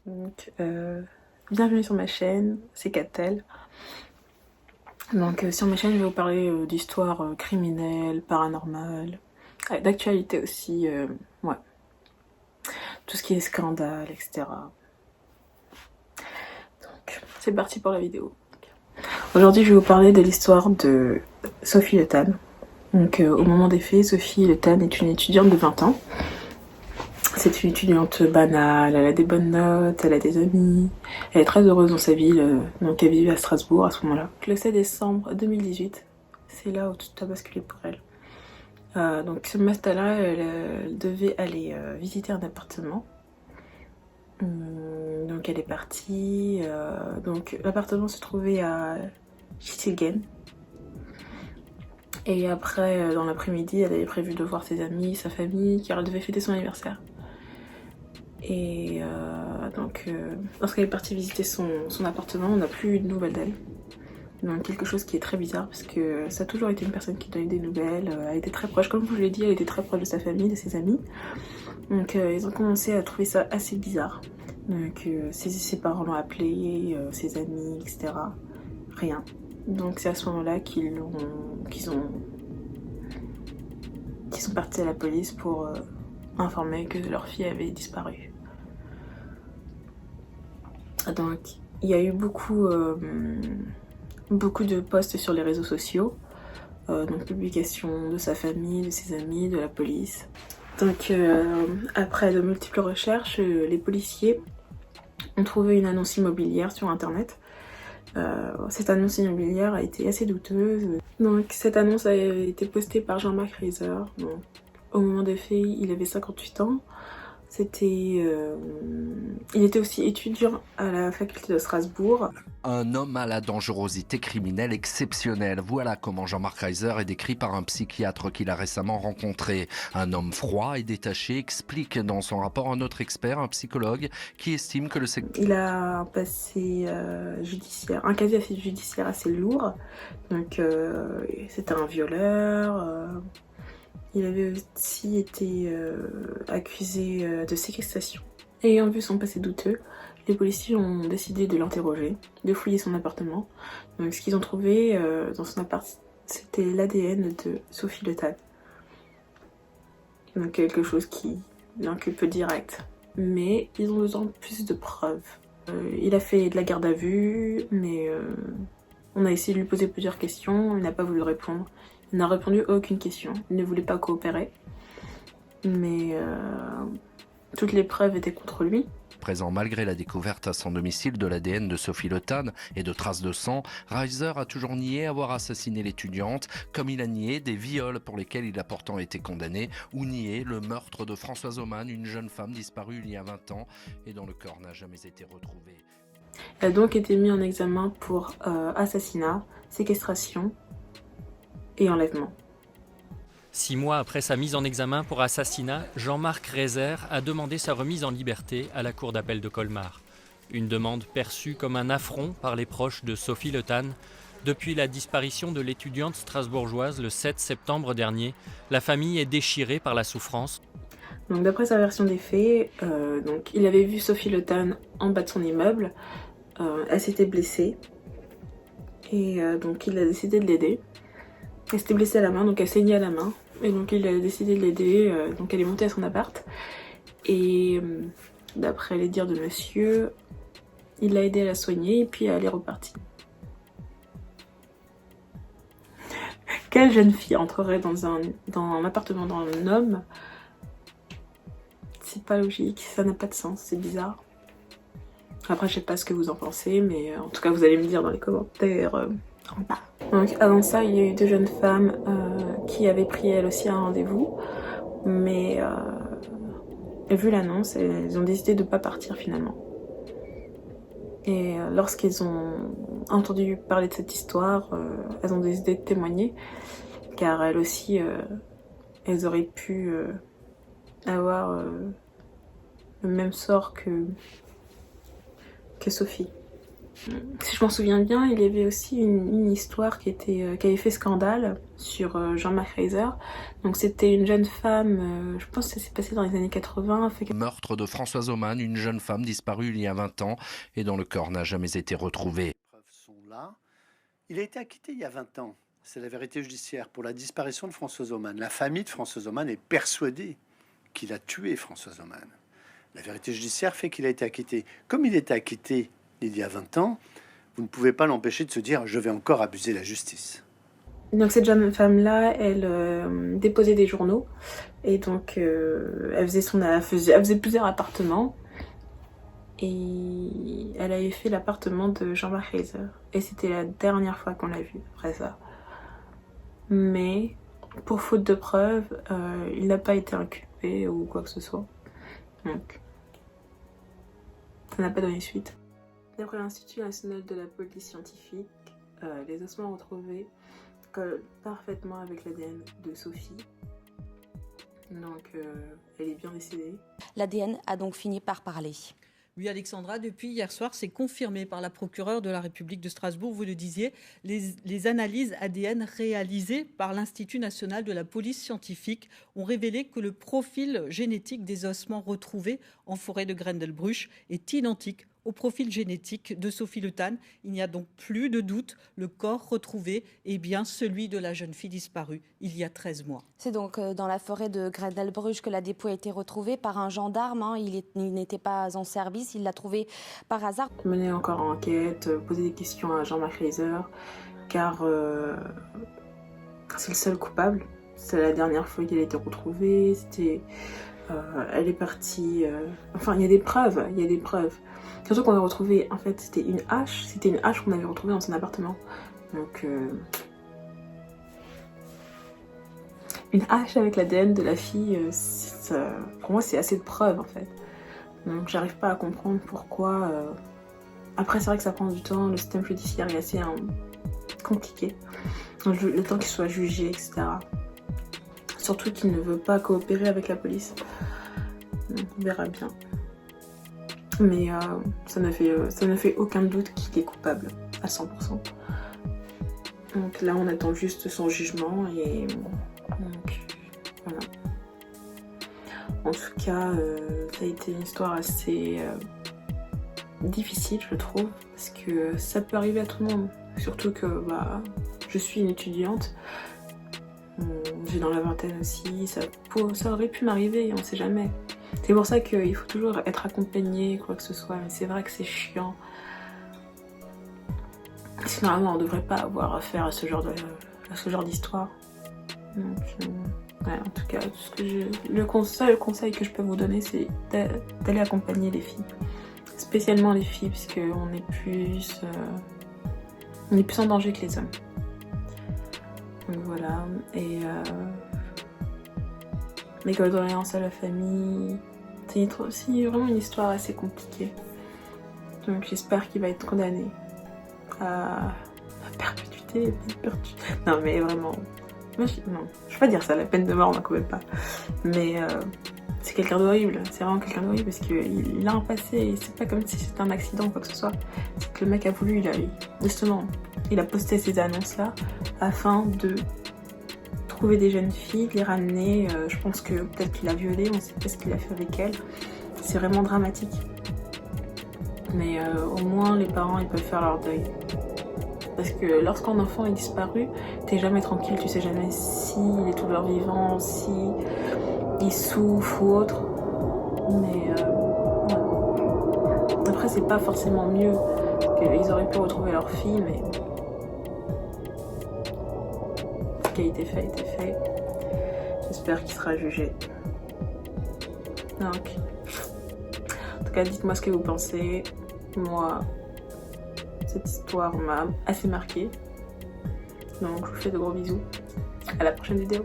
Donc, bienvenue sur ma chaîne, c'est Catel. Donc, sur ma chaîne, je vais vous parler d'histoires criminelles, paranormales, d'actualité aussi, ouais, tout ce qui est scandale, etc. Donc, c'est parti pour la vidéo. Aujourd'hui, je vais vous parler de l'histoire de Sophie Le Tan. Donc, au moment des faits, Sophie Le Tan est une étudiante de 20 ans. C'est une étudiante banale, elle a des bonnes notes, elle a des amis, elle est très heureuse dans sa ville, donc elle vivait à Strasbourg à ce moment-là. Le 7 décembre 2018, c'est là où tout a basculé pour elle. Donc ce matin-là, elle devait aller visiter un appartement. Donc elle est partie, donc l'appartement se trouvait à Schiltigheim. Et après, dans l'après-midi, elle avait prévu de voir ses amis, sa famille, car elle devait fêter son anniversaire. Et donc, lorsqu'elle est partie visiter son appartement, on n'a plus eu de nouvelles d'elle. Donc quelque chose qui est très bizarre parce que ça a toujours été une personne qui donnait des nouvelles, elle était très proche, comme je vous l'ai dit, elle était très proche de sa famille, de ses amis. Donc ils ont commencé à trouver ça assez bizarre. Donc ses parents l'ont appelé, ses amis, etc. Rien. Donc c'est à ce moment-là qu'ils sont partis à la police pour informer que leur fille avait disparu. Donc il y a eu beaucoup de posts sur les réseaux sociaux, donc publication de sa famille, de ses amis, de la police. Donc après de multiples recherches, les policiers ont trouvé une annonce immobilière sur internet. Cette annonce immobilière a été assez douteuse. Donc cette annonce a été postée par Jean-Marc Reiser. Donc, au moment des faits, il avait 58 ans. Il était aussi étudiant à la faculté de Strasbourg. Un homme à la dangerosité criminelle exceptionnelle. Voilà comment Jean-Marc Reiser est décrit par un psychiatre qu'il a récemment rencontré. Un homme froid et détaché, explique dans son rapport un autre expert, un psychologue, qui estime que le secteur... Il a un passé un casier judiciaire assez lourd. Donc c'était un violeur. Il avait aussi été accusé de séquestration. Ayant vu son passé douteux, les policiers ont décidé de l'interroger, de fouiller son appartement. Donc ce qu'ils ont trouvé dans son appart, c'était l'ADN de Sophie Le Tan. Donc quelque chose qui l'inculpe direct. Mais ils ont besoin de plus de preuves. Il a fait de la garde à vue, mais on a essayé de lui poser plusieurs questions, il n'a pas voulu répondre. Il n'a répondu à aucune question, il ne voulait pas coopérer. Mais toutes les preuves étaient contre lui. Présent malgré la découverte à son domicile de l'ADN de Sophie Le Tan et de traces de sang, Reiser a toujours nié avoir assassiné l'étudiante, comme il a nié des viols pour lesquels il a pourtant été condamné, ou nié le meurtre de Françoise Aumann, une jeune femme disparue il y a 20 ans et dont le corps n'a jamais été retrouvé. Il a donc été mis en examen pour assassinat, séquestration et enlèvement. 6 mois après sa mise en examen pour assassinat, Jean-Marc Reiser a demandé sa remise en liberté à la cour d'appel de Colmar. Une demande perçue comme un affront par les proches de Sophie Le Tan. Depuis la disparition de l'étudiante strasbourgeoise le 7 septembre dernier, la famille est déchirée par la souffrance. Donc d'après sa version des faits, donc, il avait vu Sophie Le Tan en bas de son immeuble, elle s'était blessée et donc il a décidé de l'aider. Elle s'était blessée à la main, donc elle saignait à la main. Et donc il a décidé de l'aider, donc elle est montée à son appart. Et d'après les dires de monsieur, il l'a aidée à la soigner et puis elle est repartie. Quelle jeune fille entrerait dans un appartement d'un homme? C'est pas logique, ça n'a pas de sens, c'est bizarre. Après je sais pas ce que vous en pensez, mais en tout cas vous allez me dire dans les commentaires en bas. Donc avant ça, il y a eu 2 jeunes femmes qui avaient pris elles aussi un rendez-vous, mais vu l'annonce, elles ont décidé de ne pas partir finalement. Et lorsqu'elles ont entendu parler de cette histoire, elles ont décidé de témoigner, car elles aussi, elles auraient pu avoir le même sort que Sophie. Si je m'en souviens bien, il y avait aussi une histoire qui avait fait scandale sur Jean-Marc Reiser. Donc c'était une jeune femme, je pense que ça s'est passé dans les années 80. Meurtre de Françoise Aumann, une jeune femme disparue il y a 20 ans et dont le corps n'a jamais été retrouvé. Les preuves sont là. Il a été acquitté il y a 20 ans. C'est la vérité judiciaire pour la disparition de Françoise Aumann. La famille de Françoise Aumann est persuadée qu'il a tué Françoise Aumann. La vérité judiciaire fait qu'il a été acquitté. Comme il était acquitté il y a 20 ans, vous ne pouvez pas l'empêcher de se dire « je vais encore abuser la justice ». Donc cette jeune femme-là, elle déposait des journaux et donc elle faisait plusieurs appartements et elle avait fait l'appartement de Jean-Marc Reiser et c'était la dernière fois qu'on l'a vue après ça. Mais pour faute de preuves, il n'a pas été inculpé ou quoi que ce soit. Donc ça n'a pas donné suite. D'après l'Institut national de la police scientifique, les ossements retrouvés collent parfaitement avec l'ADN de Sophie. Donc elle est bien décédée. L'ADN a donc fini par parler. Oui, Alexandra, depuis hier soir, c'est confirmé par la procureure de la République de Strasbourg, vous le disiez, les analyses ADN réalisées par l'Institut national de la police scientifique ont révélé que le profil génétique des ossements retrouvés en forêt de Grendelbruch est identique au profil génétique de Sophie Le Tan. Il n'y a donc plus de doute, le corps retrouvé est bien celui de la jeune fille disparue il y a 13 mois. C'est donc dans la forêt de Grendelbruch que la dépouille a été retrouvée par un gendarme. Il n'était pas en service, il l'a trouvée par hasard. Mener encore enquête, poser des questions à Jean-Marc Reiser, car c'est le seul coupable. C'est la dernière fois qu'elle a été retrouvée, elle est partie... Enfin, il y a des preuves. Surtout qu'on a retrouvé, en fait, c'était une hache qu'on avait retrouvée dans son appartement. Donc, une hache avec l'ADN de la fille, pour moi, c'est assez de preuves, en fait. Donc, j'arrive pas à comprendre pourquoi... Après, c'est vrai que ça prend du temps, le système judiciaire est assez compliqué. Le temps qu'il soit jugé, etc. Surtout qu'il ne veut pas coopérer avec la police. Donc, on verra bien. Mais ça ne fait aucun doute qu'il est coupable à 100%. Donc là, on attend juste son jugement et donc voilà. En tout cas, ça a été une histoire assez difficile, je trouve, parce que ça peut arriver à tout le monde. Surtout que je suis une étudiante, j'ai dans la vingtaine aussi, ça aurait pu m'arriver, on sait jamais. C'est pour ça qu'il faut toujours être accompagné, quoi que ce soit, mais c'est vrai que c'est chiant. Normalement, on ne devrait pas avoir affaire à ce genre d'histoire. Donc, ouais, en tout cas, le seul conseil que je peux vous donner, c'est d'aller accompagner les filles. Spécialement les filles, puisqu'on est plus en danger que les hommes. Donc voilà, et mes condoléances à la famille. C'est aussi vraiment une histoire assez compliquée. Donc j'espère qu'il va être condamné à perpétuité. Non mais vraiment, non, je vais pas dire ça, la peine de mort, on n'en quand même pas. Mais c'est quelqu'un d'horrible, c'est vraiment quelqu'un d'horrible parce qu'il a un passé et c'est pas comme si c'était un accident ou quoi que ce soit. C'est que le mec a voulu, il a posté ces annonces là afin de trouver des jeunes filles, de les ramener. Je pense que peut-être qu'il a violé, on sait pas ce qu'il a fait avec elles. C'est vraiment dramatique. Mais au moins les parents ils peuvent faire leur deuil. Parce que lorsqu'un enfant est disparu, t'es jamais tranquille, tu sais jamais s'il est toujours vivant, si il souffre ou autre. Mais après c'est pas forcément mieux. Ils auraient pu retrouver leur fille, mais ce qui a été fait a été fait. J'espère qu'il sera jugé. Donc, en tout cas, dites-moi ce que vous pensez. Moi, cette histoire m'a assez marquée. Donc, je vous fais de gros bisous. À la prochaine vidéo.